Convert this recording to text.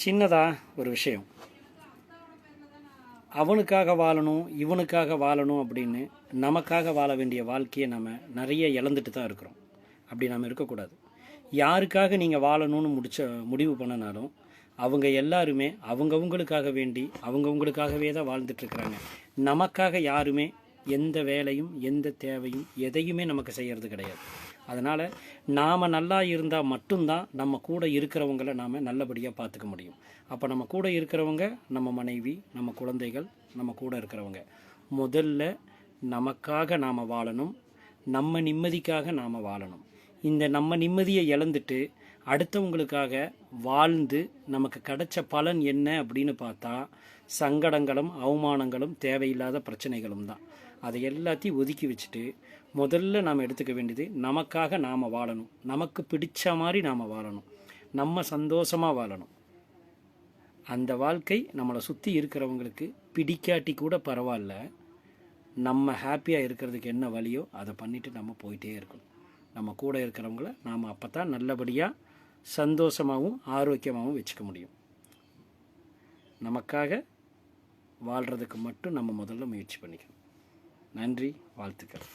சின்னதாக ஒரு விஷயம், அவனுக்காக வாழணும் இவனுக்காக வாழணும் அப்படின்னு நமக்காக வாழ வேண்டிய வாழ்க்கையை நம்ம நிறைய இழந்துட்டு தான் இருக்கிறோம். அப்படி நம்ம இருக்கக்கூடாது. யாருக்காக நீங்கள் வாழணும்னு முடிவு பண்ணினாலும் அவங்க எல்லாருமே அவங்கவுங்களுக்காக வேண்டி அவங்கவுங்களுக்காகவே தான் வாழ்ந்துட்டுருக்குறாங்க. நமக்காக யாருமே எந்த வேலையும் எந்த தேவையும் எதையுமே நமக்கு செய்கிறது கிடையாது. அதனால் நாம் நல்லா இருந்தால் மட்டும்தான் நம்ம கூட இருக்கிறவங்கள நாம் நல்லபடியாக பார்த்துக்க முடியும். அப்போ நம்ம கூட இருக்கிறவங்க நம்ம மனைவி, நம்ம குழந்தைகள், நம்ம கூட இருக்கிறவங்க. முதல்ல நமக்காக நாம் வாழணும், நம்ம நிம்மதிக்காக நாம் வாழணும். இந்த நம்ம நிம்மதியை இழந்துட்டு அடுத்தவங்களுக்காக வாழ்ந்து நமக்கு கிடைச்ச பலன் என்ன அப்படின்னு பார்த்தா சங்கடங்களும் அவமானங்களும் தேவையில்லாத பிரச்சனைகளும் தான். அதை எல்லாத்தையும் ஒதுக்கி வச்சுட்டு முதல்ல நாம் எடுத்துக்க வேண்டியது நமக்காக நாம் வாழணும், நமக்கு பிடிச்ச மாதிரி நாம் வாழணும், நம்ம சந்தோஷமாக வாழணும். அந்த வாழ்க்கை நம்மளை சுற்றி இருக்கிறவங்களுக்கு பிடிக்காட்டி கூட பரவாயில்ல, நம்ம ஹாப்பியாக இருக்கிறதுக்கு என்ன வழியோ அதை பண்ணிவிட்டு நம்ம போயிட்டே இருக்கணும். நம்ம கூட இருக்கிறவங்கள நாம் அப்போ தான் நல்லபடியாக சந்தோஷமாகவும் ஆரோக்கியமாகவும் வச்சுக்க முடியும். நமக்காக வாழ்கிறதுக்கு மட்டும் நம்ம முதல்ல முயற்சி பண்ணிக்கணும். நன்றி, வாழ்த்துக்கள்.